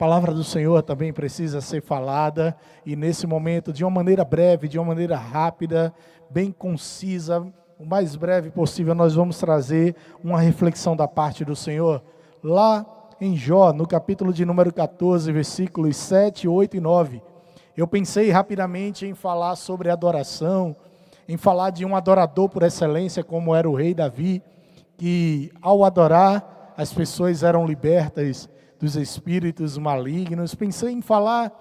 palavra do Senhor também precisa ser falada, e nesse momento, de uma maneira breve, de uma maneira rápida, bem concisa, o mais breve possível, nós vamos trazer uma reflexão da parte do Senhor, lá em Jó, no capítulo de número 14, versículos 7, 8 e 9. Eu pensei rapidamente em falar sobre adoração, em falar de um adorador por excelência, como era o rei Davi, que ao adorar, as pessoas eram libertas dos espíritos malignos. Pensei em falar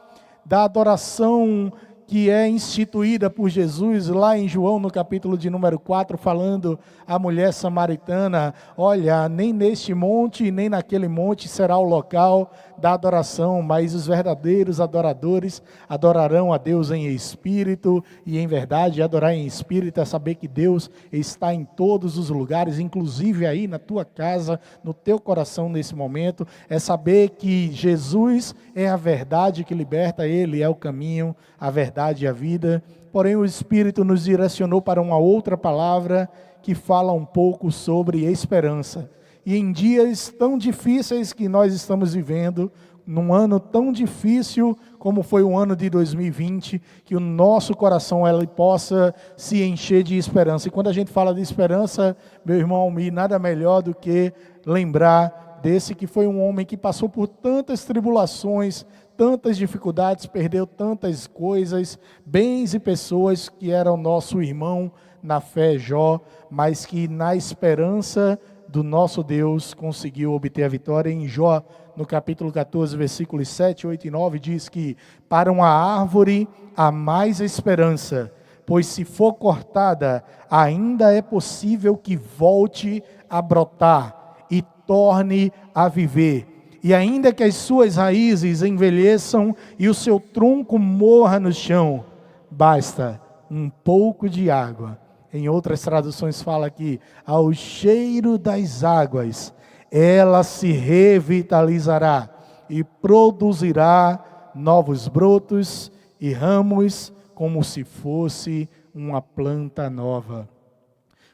da adoração que é instituída por Jesus lá em João, no capítulo de número 4, falando à mulher samaritana: olha, nem neste monte, nem naquele monte será o local da adoração, mas os verdadeiros adoradores adorarão a Deus em espírito e em verdade. Adorar em espírito é saber que Deus está em todos os lugares, inclusive aí na tua casa, no teu coração nesse momento. É saber que Jesus é a verdade que liberta, Ele é o caminho, a verdade e a vida. Porém, o Espírito nos direcionou para uma outra palavra que fala um pouco sobre esperança. E em dias tão difíceis que nós estamos vivendo, num ano tão difícil como foi o ano de 2020, que o nosso coração ele possa se encher de esperança. E quando a gente fala de esperança, meu irmão Almir, nada melhor do que lembrar desse que foi um homem que passou por tantas tribulações, tantas dificuldades, perdeu tantas coisas, bens e pessoas, que era o nosso irmão na fé, Jó, mas que na esperança do nosso Deus conseguiu obter a vitória. Em Jó, no capítulo 14, versículos 7, 8 e 9, diz que para uma árvore há mais esperança, pois se for cortada, ainda é possível que volte a brotar e torne a viver. E ainda que as suas raízes envelheçam e o seu tronco morra no chão, basta um pouco de água. Em outras traduções fala que ao cheiro das águas, ela se revitalizará e produzirá novos brotos e ramos, como se fosse uma planta nova.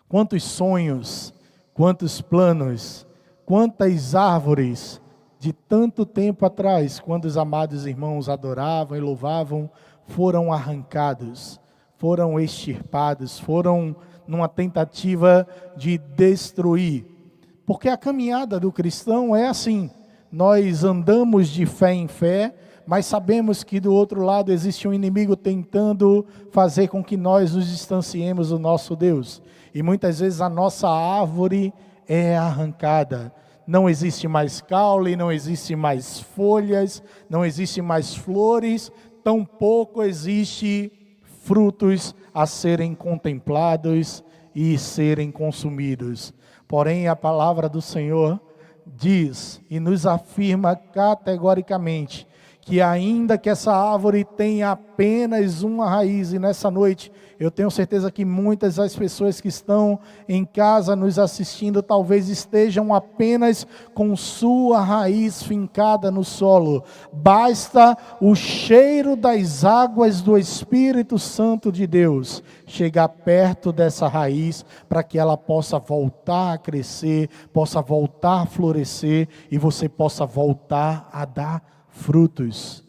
Quantos sonhos, quantos planos, quantas árvores de tanto tempo atrás, quando os amados irmãos adoravam e louvavam, foram arrancados, foram extirpados, foram numa tentativa de destruir. Porque a caminhada do cristão é assim: nós andamos de fé em fé, mas sabemos que do outro lado existe um inimigo tentando fazer com que nós nos distanciemos do nosso Deus. E muitas vezes a nossa árvore é arrancada. Não existe mais caule, não existe mais folhas, não existe mais flores, tampouco existe frutos a serem contemplados e serem consumidos. Porém, a palavra do Senhor diz e nos afirma categoricamente que ainda que essa árvore tenha apenas uma raiz, e nessa noite eu tenho certeza que muitas das pessoas que estão em casa nos assistindo talvez estejam apenas com sua raiz fincada no solo. Basta o cheiro das águas do Espírito Santo de Deus chegar perto dessa raiz para que ela possa voltar a crescer, possa voltar a florescer e você possa voltar a dar frutos.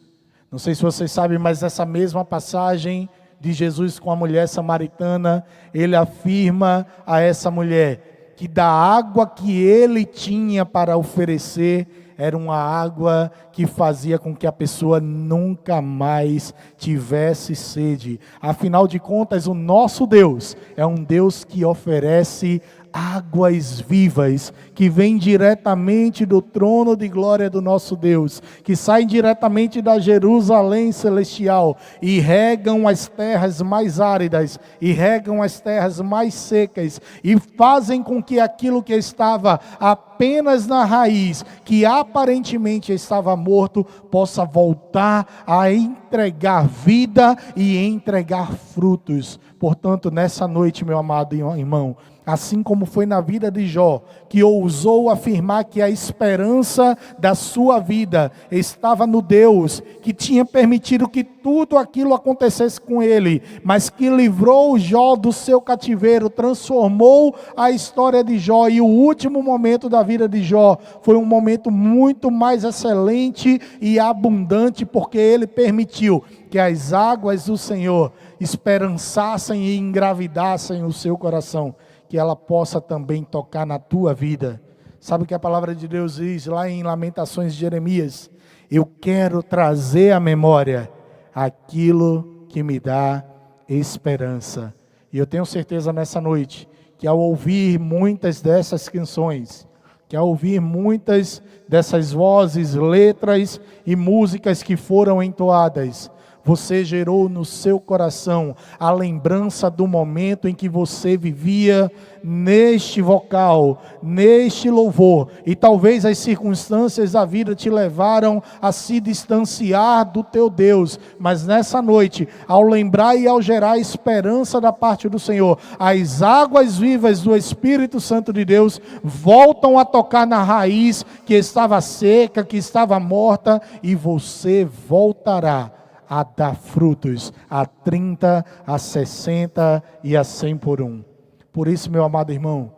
Não sei se vocês sabem, mas essa mesma passagem de Jesus com a mulher samaritana, ele afirma a essa mulher que da água que ele tinha para oferecer, era uma água que fazia com que a pessoa nunca mais tivesse sede. Afinal de contas, o nosso Deus é um Deus que oferece águas vivas, que vêm diretamente do trono de glória do nosso Deus, que saem diretamente da Jerusalém celestial e regam as terras mais áridas, e regam as terras mais secas, e fazem com que aquilo que estava apenas na raiz, que aparentemente estava morto, possa voltar a entregar vida e entregar frutos. Portanto, nessa noite, meu amado irmão, assim como foi na vida de Jó, que ousou afirmar que a esperança da sua vida estava no Deus, que tinha permitido que tudo aquilo acontecesse com ele, mas que livrou Jó do seu cativeiro, transformou a história de Jó, e o último momento da vida de Jó foi um momento muito mais excelente e abundante, porque ele permitiu que as águas do Senhor esperançassem e engravidassem o seu coração, que ela possa também tocar na tua vida. Sabe o que a palavra de Deus diz lá em Lamentações de Jeremias? Eu quero trazer à memória aquilo que me dá esperança. E eu tenho certeza nessa noite, que ao ouvir muitas dessas canções, que ao ouvir muitas dessas vozes, letras e músicas que foram entoadas, você gerou no seu coração a lembrança do momento em que você vivia neste vocal, neste louvor. E talvez as circunstâncias da vida te levaram a se distanciar do teu Deus. Mas nessa noite, ao lembrar e ao gerar esperança da parte do Senhor, as águas vivas do Espírito Santo de Deus voltam a tocar na raiz que estava seca, que estava morta, e você voltará a dar frutos, a 30, a 60 e a 100 por um. Por isso, meu amado irmão,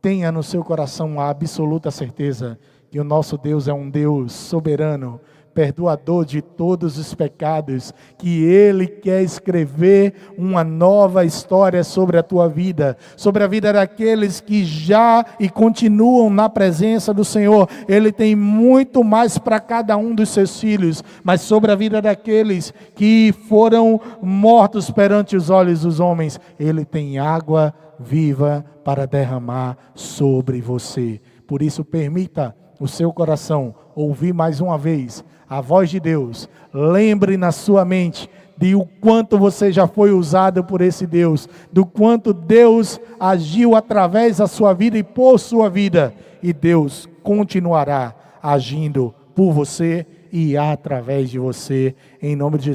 tenha no seu coração a absoluta certeza que o nosso Deus é um Deus soberano, perdoador de todos os pecados, que Ele quer escrever uma nova história sobre a tua vida, sobre a vida daqueles que já e continuam na presença do Senhor. Ele tem muito mais para cada um dos seus filhos, mas sobre a vida daqueles que foram mortos perante os olhos dos homens, Ele tem água viva para derramar sobre você. Por isso, permita o seu coração ouvir mais uma vez a voz de Deus. Lembre na sua mente de o quanto você já foi usado por esse Deus, do quanto Deus agiu através da sua vida e por sua vida, e Deus continuará agindo por você e através de você, em nome de Jesus.